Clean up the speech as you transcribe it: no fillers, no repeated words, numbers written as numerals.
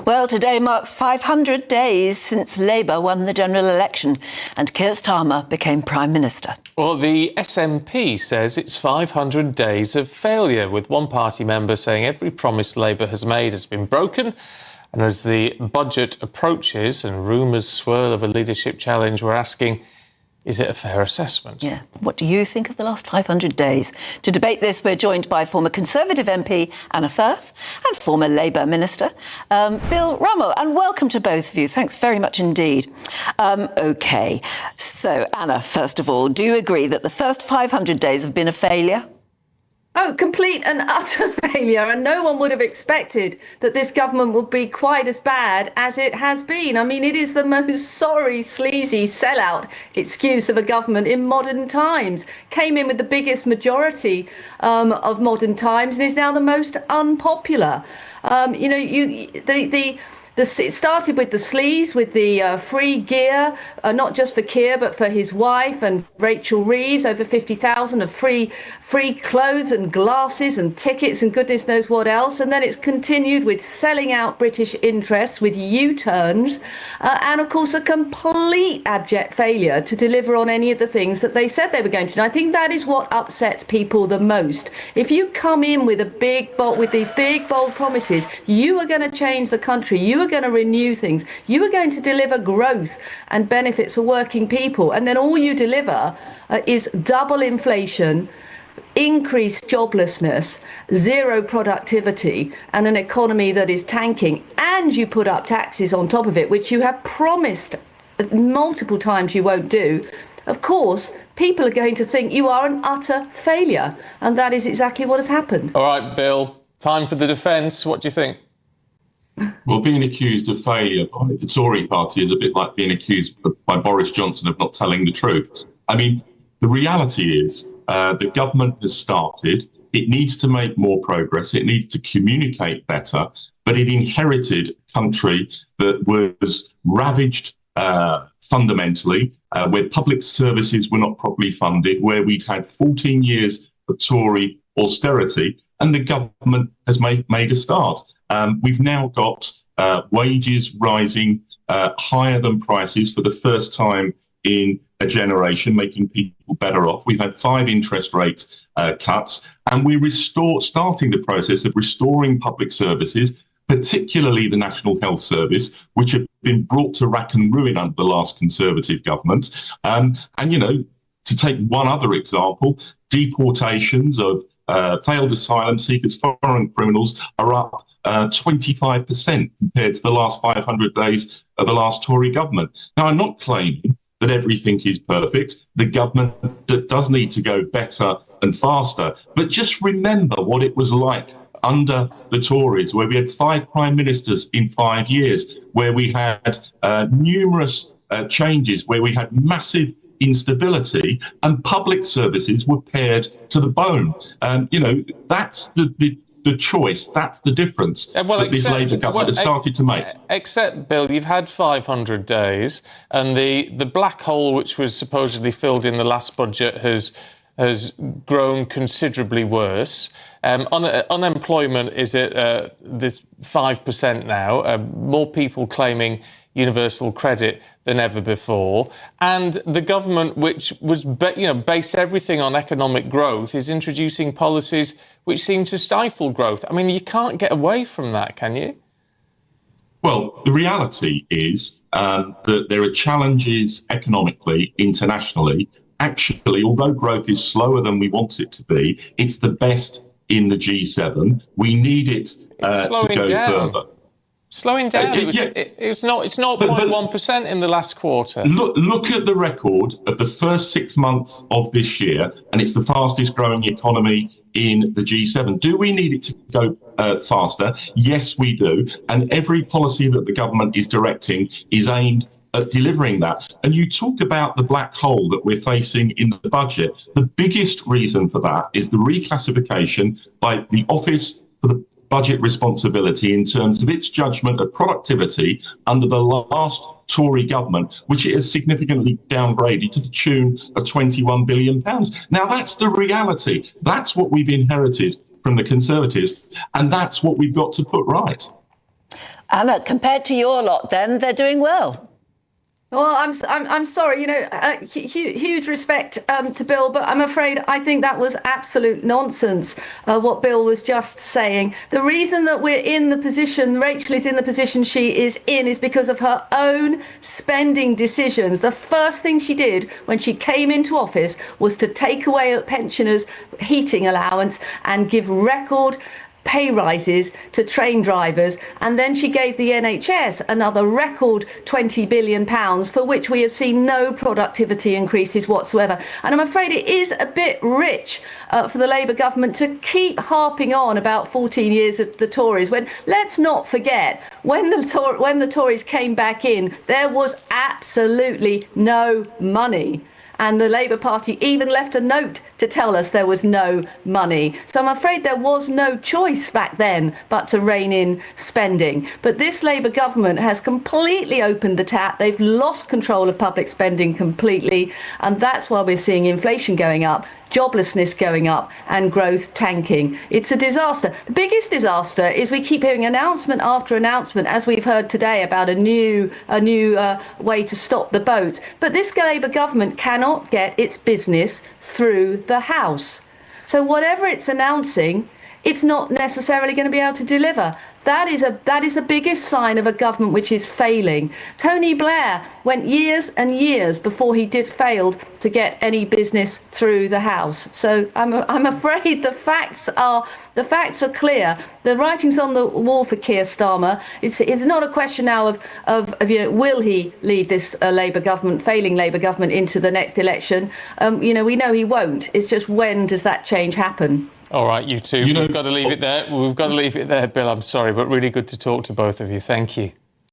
Well, today marks 500 days since Labour won the general election and Keir Starmer became Prime Minister. Well, the SNP says it's 500 days of failure, with one party member saying every promise Labour has made has been broken. And as the budget approaches and rumours swirl of a leadership challenge, we're asking, is it a fair assessment? Yeah. What do you think of the last 500 days? To debate this, we're joined by former Conservative MP Anna Firth and former Labour Minister Bill Rummel. And welcome to both of you. Thanks very much indeed. OK, so Anna, first of all, do you agree that the first 500 days have been a failure? Oh, complete and utter failure. And no one would have expected that this government would be quite as bad as it has been. I mean, it is the most sorry, sleazy sellout excuse of a government in modern times. Came in with the biggest majority of modern times and is now the most unpopular. It started with the sleaze, with the free gear, not just for Keir, but for his wife and Rachel Reeves, over 50,000 of free clothes and glasses and tickets and goodness knows what else. And then it's continued with selling out British interests, with U-turns, and of course a complete abject failure to deliver on any of the things that they said they were going to do. And I think that is what upsets people the most. If you come in with these big bold promises, you are going to change the country. You are going to renew things. You are going to deliver growth and benefits for working people. And then all you deliver is double inflation, increased joblessness, zero productivity, and an economy that is tanking. And you put up taxes on top of it, which you have promised multiple times you won't do. Of course, people are going to think you are an utter failure. And that is exactly what has happened. All right, Bill, time for the defence. What do you think? Well, being accused of failure by the Tory party is a bit like being accused by Boris Johnson of not telling the truth. I mean, the reality is the government has started. It needs to make more progress. It needs to communicate better. But it inherited a country that was ravaged fundamentally, where public services were not properly funded, where we'd had 14 years of Tory austerity, and the government has made a start. We've now got wages rising higher than prices for the first time in a generation, making people better off. We've had 5 interest rate cuts, and we're starting the process of restoring public services, particularly the National Health Service, which have been brought to rack and ruin under the last Conservative government. To take one other example, deportations of failed asylum seekers, foreign criminals, are up 25% compared to the last 500 days of the last Tory government. Now, I'm not claiming that everything is perfect. The government does need to go better and faster. But just remember what it was like under the Tories, where we had 5 prime ministers in 5 years, where we had numerous changes, where we had massive instability, and public services were pared to the bone. That's the choice, that's the difference that this Labour government has started to make. Except, Bill, you've had 500 days, and the black hole which was supposedly filled in the last budget has grown considerably worse. Unemployment is at this 5% now, more people claiming universal credit than ever before. And the government, which was based everything on economic growth, is introducing policies which seem to stifle growth. I mean, you can't get away from that, can you? Well, the reality is that there are challenges economically, internationally. Actually, although growth is slower than we want it to be, it's the best in the G7. We need it to go further. Slowing down. It's not 0.1% in the last quarter. Look at the record of the first 6 months of this year, and it's the fastest growing economy in the G7. Do we need it to go faster? Yes, we do. And every policy that the government is directing is aimed at delivering that. And you talk about the black hole that we're facing in the budget. The biggest reason for that is the reclassification by the Office for the Budget Responsibility in terms of its judgment of productivity under the last Tory government, which it has significantly downgraded to the tune of £21 billion. Now, that's the reality. That's what we've inherited from the Conservatives, and that's what we've got to put right. Anna, compared to your lot, then they're doing well. Well, I'm sorry, huge respect to Bill, but I'm afraid I think that was absolute nonsense, what Bill was just saying. The reason that we're in the position, Rachel is in the position she is in, is because of her own spending decisions. The first thing she did when she came into office was to take away pensioners' heating allowance and give record pay rises to train drivers, and then she gave the NHS another record £20 billion, for which we have seen no productivity increases whatsoever. And I'm afraid it is a bit rich for the Labour government to keep harping on about 14 years of the Tories, when, let's not forget, when the Tories came back in, there was absolutely no money. And the Labour Party even left a note to tell us there was no money. So I'm afraid there was no choice back then but to rein in spending. But this Labour government has completely opened the tap. They've lost control of public spending completely. And that's why we're seeing inflation going up, joblessness going up, and growth tanking. It's a disaster. The biggest disaster is we keep hearing announcement after announcement, as we've heard today, about a new way to stop the boat. But this Labour government cannot get its business through the House. So whatever it's announcing, it's not necessarily going to be able to deliver. That is the biggest sign of a government which is failing. Tony Blair went years and years before he failed to get any business through the House. So I'm afraid the facts are clear. The writing's on the wall for Keir Starmer. It's not a question now of will he lead this failing Labour government into the next election? We know he won't. It's just, when does that change happen? All right, you two. We've got to leave it there. We've got to leave it there, Bill. I'm sorry, but really good to talk to both of you. Thank you.